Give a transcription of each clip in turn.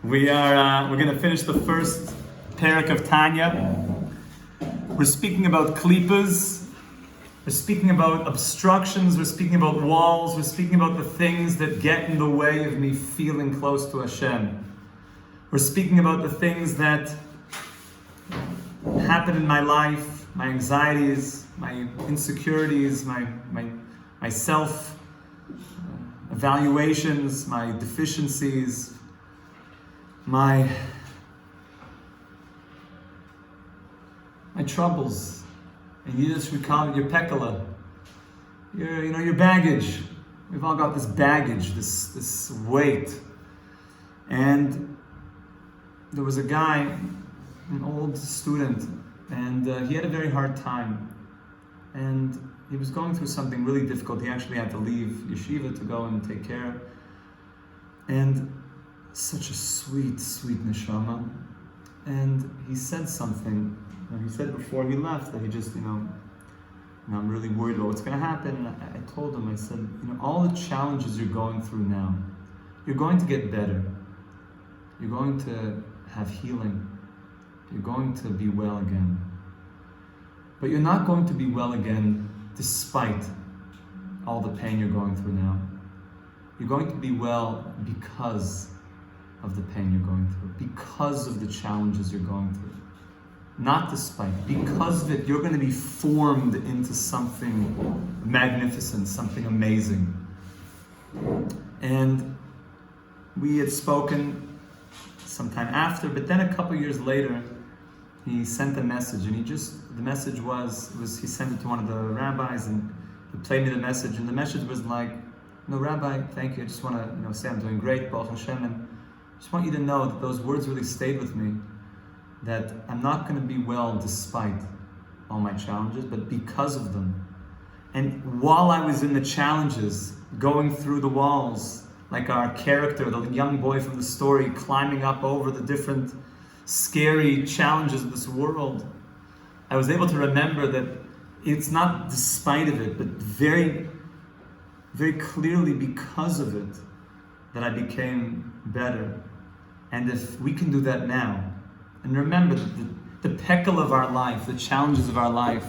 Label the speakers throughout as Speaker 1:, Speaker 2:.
Speaker 1: We're going to finish the first parak of Tanya. We're speaking about klippas. We're speaking about obstructions. We're speaking about walls. We're speaking about the things that get in the way of me feeling close to Hashem. We're speaking about the things that happen in my life, my anxieties, my insecurities, my self evaluations, my deficiencies, my troubles. And Yiddish we call it your pekala, your baggage. We've all got this baggage, this weight. And there was a guy, an old student, and he had a very hard time. And he was going through something really difficult. He actually had to leave yeshiva to go and take care. And such a sweet, sweet neshama. And he said something. He said before he left that he just, I'm really worried about what's going to happen. And I told him, I said, all the challenges you're going through now, you're going to get better. You're going to have healing. You're going to be well again. But you're not going to be well again despite all the pain you're going through now. You're going to be well because of the pain you're going through, because of the challenges you're going through. Not despite, because of it, you're going to be formed into something magnificent, something amazing. And we had spoken sometime after, but then a couple years later, he sent a message, and the message was he sent it to one of the rabbis, and he played me the message, and the message was like, "No, Rabbi, thank you. I just want to, say I'm doing great, Baruch Hashem, and I just want you to know that those words really stayed with me, that I'm not going to be well despite all my challenges, but because of them. And while I was in the challenges, going through the walls, like our character, the young boy from the story, climbing up over the different scary challenges of this world, I was able to remember that it's not despite of it, but very, very clearly because of it, that I became better. And if we can do that now, and remember that the pekel of our life, the challenges of our life,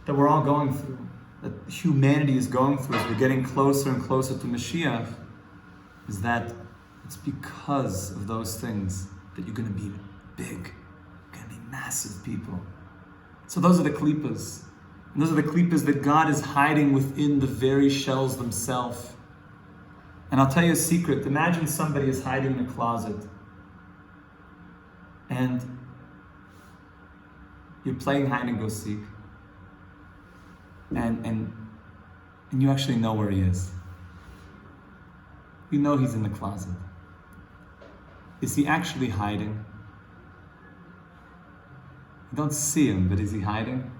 Speaker 1: that we're all going through, that humanity is going through as we're getting closer and closer to Mashiach, is that it's because of those things that you're going to be big, you're going to be massive people. So those are the klippas. And those are the klippas that God is hiding within the very shells themselves. And I'll tell you a secret. Imagine somebody is hiding in a closet and you're playing hide and go seek, and you actually know where he is. You know he's in the closet. Is he actually hiding? You don't see him, but is he hiding?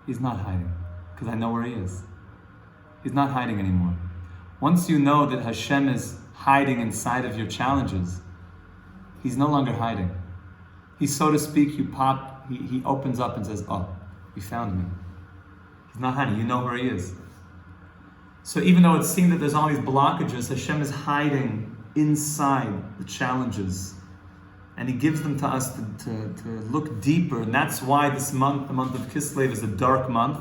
Speaker 1: He's not hiding, because I know where he is. He's not hiding anymore. Once you know that Hashem is hiding inside of your challenges, he's no longer hiding. He, so to speak, he opens up and says, "Oh, you found me." He's not hiding, you know where he is. So even though it seems that there's all these blockages, Hashem is hiding inside the challenges. And he gives them to us to look deeper. And that's why this month, the month of Kislev, is a dark month,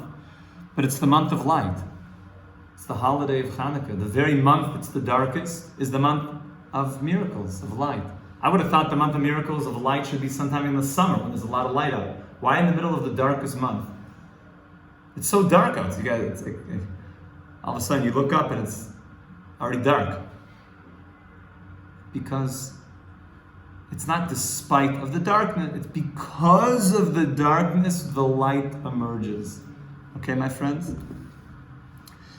Speaker 1: but it's the month of light. It's the holiday of Hanukkah. The very month that's the darkest is the month of miracles, of light. I would have thought the month of miracles, of light, should be sometime in the summer when there's a lot of light out. Why in the middle of the darkest month? It's so dark out. All of a sudden you look up and it's already dark. Because it's not despite of the darkness, it's because of the darkness the light emerges. Okay, my friends?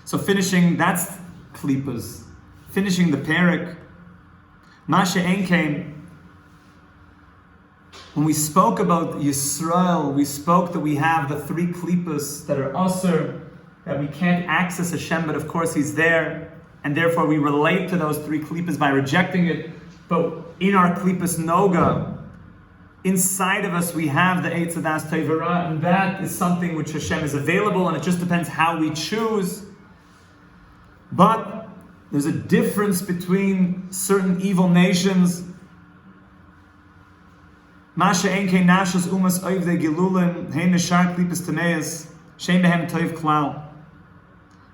Speaker 1: So finishing, that's klippas. Finishing the parak. Masha Enkein, when we spoke about Yisrael, we spoke that we have the three klippas that are asur, that we can't access Hashem, but of course He's there, and therefore we relate to those three klippas by rejecting it. But in our klippas noga, inside of us we have the Eitz Hadas Tevara, and that is something which Hashem is available, and it just depends how we choose. But There's a difference between certain evil nations. Masha enke nashas umas oivde gilulim hein neshar klipes tameas shem behem toiv klal.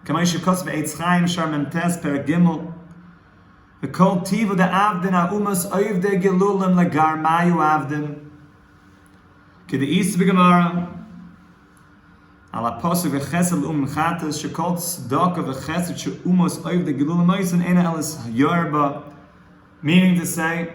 Speaker 1: Kamay shekos ve'etz chaim shar memtes per gimel. V'kol tivu de avdin ha umas oivde gilulim lagar mayu avdin. Kede is begemara. Ala posuk v'chesed chatas shekol tzedakah v'chesed she'umos oivde gilulim moisen ena elis yorba. Meaning to say,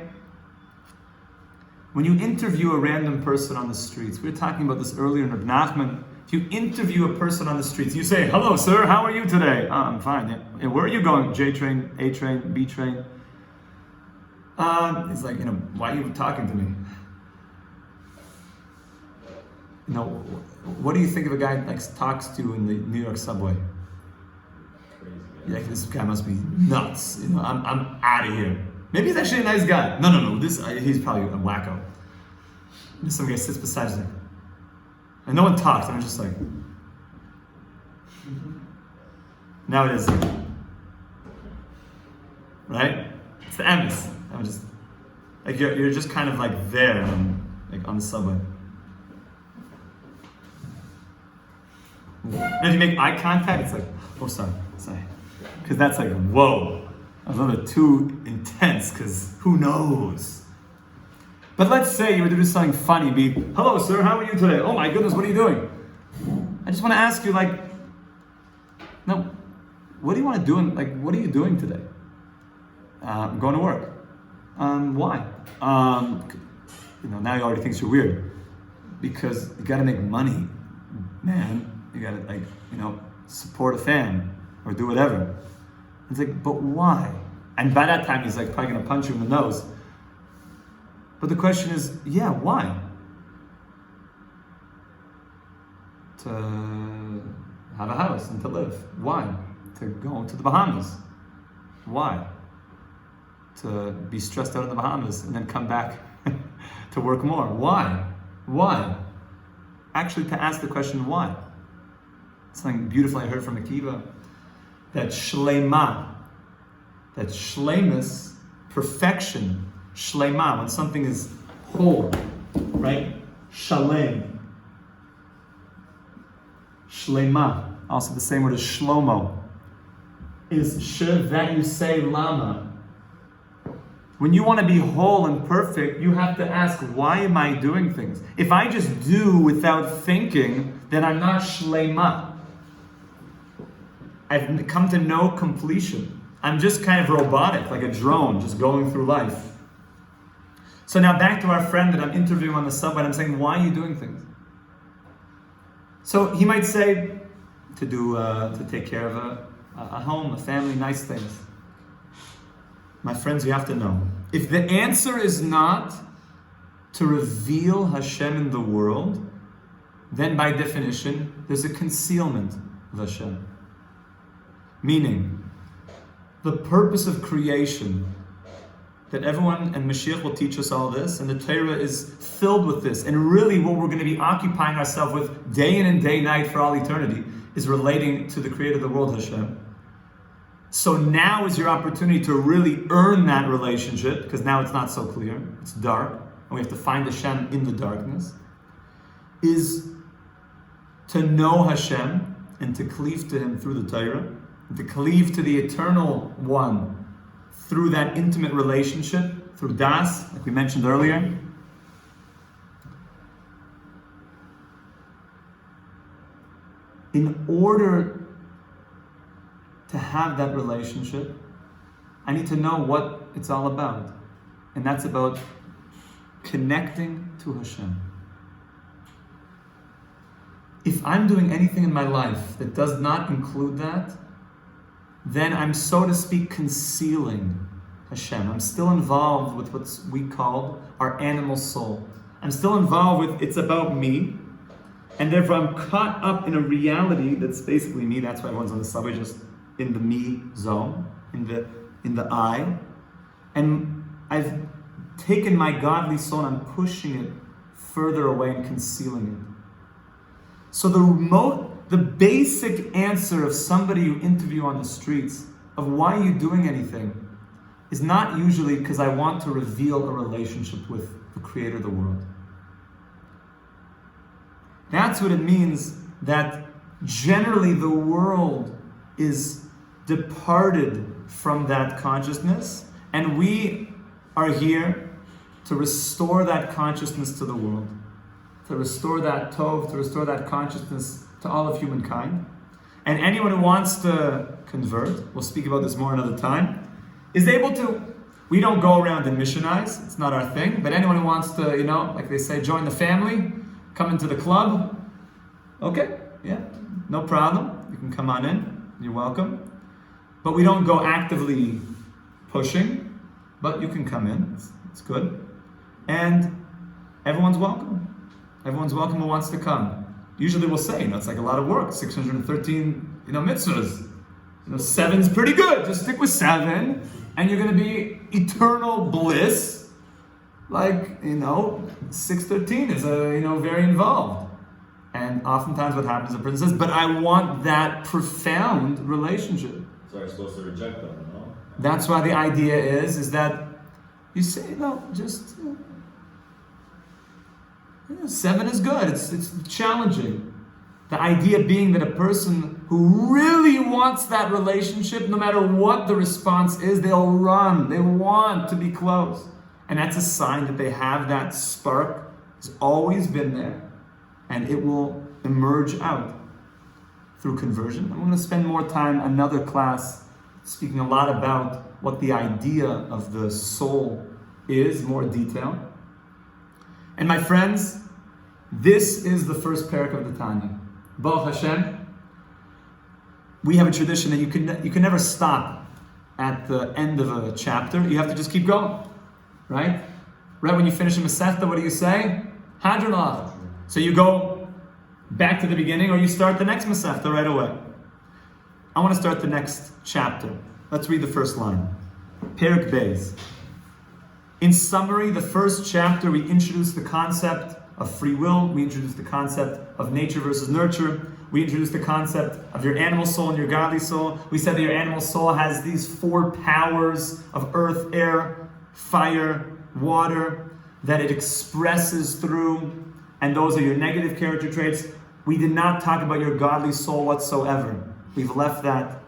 Speaker 1: when you interview a random person on the streets, we were talking about this earlier in Reb Nachman. If you interview a person on the streets, you say, "Hello, sir, how are you today?" "I'm fine." "Yeah. And where are you going?" "J train, A train, B train." He's like, why are you talking to me? What do you think of a guy that talks to you in the New York subway? You're like, this guy must be nuts. I'm out of here. Maybe he's actually a nice guy. No. He's probably a wacko. And some guy sits beside me, and no one talks. I'm just like, now it is, right? It's the emes. I'm just like you're just kind of like there, like on the subway. And if you make eye contact, it's like, oh, sorry, because that's like, whoa. A little bit too intense, because who knows? But let's say you were to do something funny, be, "Hello, sir, how are you today?" "Oh my goodness, what are you doing?" I just want to ask you, no, what do you want to do? What are you doing today? "I'm going to work." "Why?" Now he already thinks you're weird. "Because you got to make money, man. You got to, support a fan or do whatever." It's like, but why? And by that time, he's probably going to punch you in the nose. But the question is, why? To have a house and to live. Why? To go to the Bahamas. Why? To be stressed out in the Bahamas and then come back to work more. Why? Actually, to ask the question, why? Something beautiful I heard from Akiva. That shleima, that shleimus, perfection, shleima, when something is whole, right? Shalem. Shleima, also the same word as shlomo, is sh that you say lama. When you want to be whole and perfect, you have to ask, why am I doing things? If I just do without thinking, then I'm not shleima. I've come to no completion. I'm just kind of robotic, like a drone, just going through life. So now back to our friend that I'm interviewing on the subway, and I'm saying, why are you doing things? So he might say, to take care of a home, a family, nice things. My friends, you have to know, if the answer is not to reveal Hashem in the world, then by definition, there's a concealment of Hashem. Meaning, the purpose of creation, that everyone, and Mashiach will teach us all this, and the Torah is filled with this, and really what we're going to be occupying ourselves with day in and day night for all eternity, is relating to the creator of the world, Hashem. So now is your opportunity to really earn that relationship, because now it's not so clear, it's dark, and we have to find Hashem in the darkness, is to know Hashem, and to cleave to Him through the Torah, to cleave to the Eternal One through that intimate relationship, through Das, like we mentioned earlier. In order to have that relationship, I need to know what it's all about. And that's about connecting to Hashem. If I'm doing anything in my life that does not include that, then I'm, so to speak, concealing Hashem. I'm still involved with what we call our animal soul. I'm still involved with, it's about me, and therefore I'm caught up in a reality that's basically me. That's why everyone's on the subway, just in the me zone, in the I. And I've taken my godly soul and I'm pushing it further away and concealing it. So the basic answer of somebody you interview on the streets of why are you doing anything is not usually because I want to reveal a relationship with the creator of the world. That's what it means that generally the world is departed from that consciousness, and we are here to restore that consciousness to the world, to restore that tov, to restore that consciousness to all of humankind. And anyone who wants to convert, we'll speak about this more another time, is able to. We don't go around and missionize, it's not our thing, but anyone who wants to, like they say, join the family, come into the club, okay, yeah, no problem, you can come on in, you're welcome. But we don't go actively pushing, but you can come in, it's good. And everyone's welcome. Everyone's welcome who wants to come. Usually we'll say, it's like a lot of work, 613, mitzvahs. 7's pretty good, just stick with 7, and you're going to be eternal bliss. 613 is, very involved. And oftentimes what happens, the person says, but I want that profound relationship.
Speaker 2: So you're supposed to reject them,
Speaker 1: That's why the idea is that you say, 7 is good, it's challenging. The idea being that a person who really wants that relationship, no matter what the response is, they'll run, they want to be close. And that's a sign that they have that spark, it's always been there, and it will emerge out through conversion. I'm going to spend more time, another class, speaking a lot about what the idea of the soul is, more detail. And my friends, this is the first parak of the Tanya. Baruch Hashem, we have a tradition that you can never stop at the end of a chapter. You have to just keep going, right? Right when you finish a Masechta, what do you say? Hadron Alav. So you go back to the beginning, or you start the next Masechta right away. I want to start the next chapter. Let's read the first line. Perek Beis. In summary, the first chapter we introduce the concept of free will, we introduce the concept of nature versus nurture, we introduce the concept of your animal soul and your godly soul. We said that your animal soul has these 4 powers of earth, air, fire, water, that it expresses through, and those are your negative character traits. We did not talk about your godly soul whatsoever. We've left that.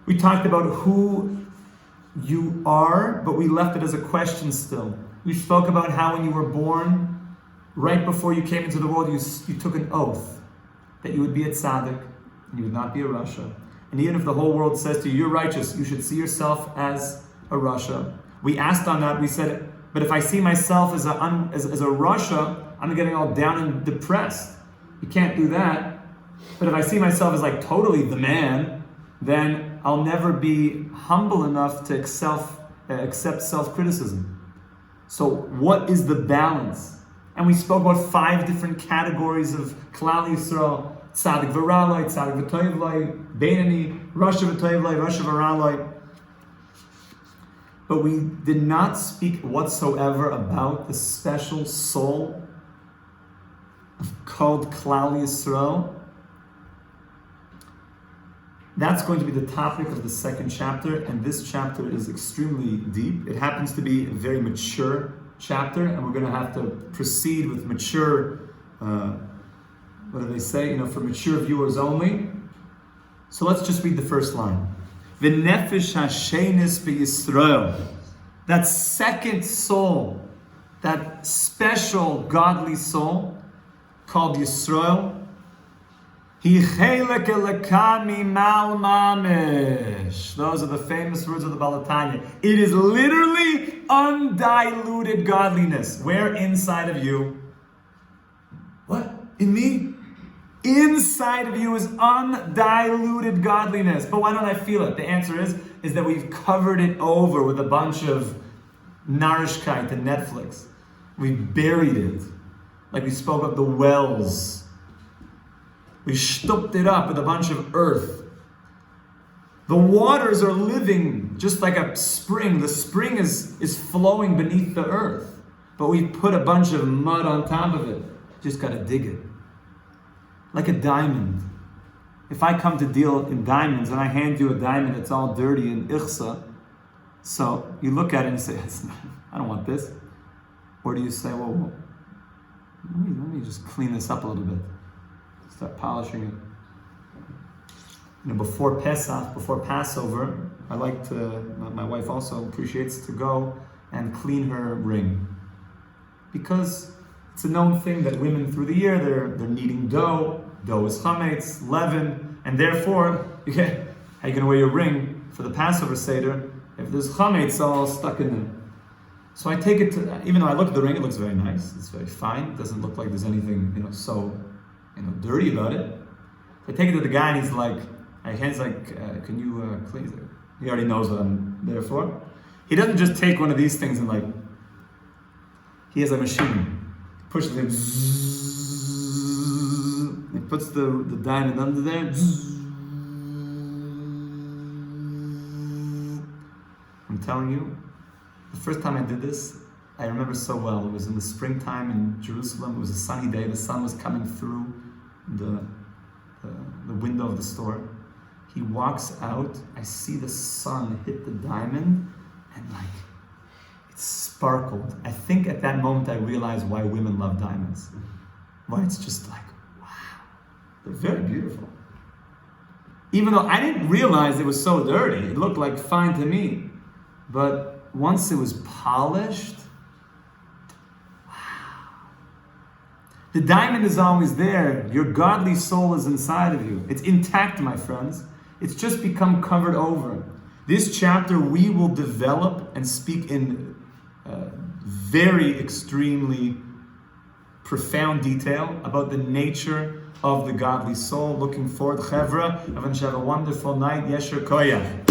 Speaker 1: We talked about who you are, but we left it as a question still. We spoke about how when you were born, right before you came into the world, you took an oath that you would be a tzaddik and you would not be a rasha. And even if the whole world says to you, you're righteous, you should see yourself as a rasha. We asked on that, we said, but if I see myself as a rasha, I'm getting all down and depressed. You can't do that. But if I see myself as totally the man, then I'll never be humble enough to accept self-criticism. So what is the balance? And we spoke about 5 different categories of Klal Yisrael: Tzadik V'Raloi, Tzadik V'Toivloi, Beinani, Rasha V'Toivloi, Rasha V'Raloi. But we did not speak whatsoever about the special soul called Klal Yisrael. That's going to be the topic of the second chapter, and this chapter is extremely deep. It happens to be a very mature chapter, and we're going to have to proceed with mature, what do they say? For mature viewers only. So let's just read the first line. V'nefesh hashenis b'Yisrael. That second soul, that special godly soul called Yisrael. Hi chelek elekami mal mamish. Those are the famous words of the Baal HaTanya. It is literally undiluted godliness. Where inside of you? What? In me? Inside of you is undiluted godliness. But why don't I feel it? The answer is that we've covered it over with a bunch of Narishkeit and Netflix. We've buried it. Like we spoke of the wells. We stopped it up with a bunch of earth. The waters are living just like a spring. The spring is flowing beneath the earth. But we put a bunch of mud on top of it. Just got to dig it. Like a diamond. if I come to deal in diamonds and I hand you a diamond that's all dirty and ichsa, so you look at it and say, I don't want this. Or do you say, well, let me just clean this up a little bit. Start polishing it. Before Pesach, before Passover, I like to, my wife also appreciates to go and clean her ring. Because it's a known thing that women through the year, they're kneading dough. Dough is chametz, leaven, and therefore, how are you going to wear your ring for the Passover Seder if there's chametz all stuck in there? So I take it to, even though I look at the ring, it looks very nice, it's very fine, it doesn't look like there's anything, so, dirty about it. I take it to the guy and he's like, can you clean it? He already knows what I'm there for. He doesn't just take one of these things and he has a machine. He pushes it, he puts the diamond under there. I'm telling you, the first time I did this, I remember so well. It was in the springtime in Jerusalem. It was a sunny day. The sun was coming through the window of the store. He walks out. I see the sun hit the diamond, and it sparkled. I think at that moment I realized why women love diamonds. Why it's just wow, they're very beautiful. Even though I didn't realize it was so dirty, it looked fine to me. But once it was polished, wow. The diamond is always there. Your godly soul is inside of you. It's intact, my friends. It's just become covered over. This chapter we will develop and speak in very extremely profound detail about the nature of the godly soul. Looking forward, Chevra. Have a wonderful night. Yesher Koyach.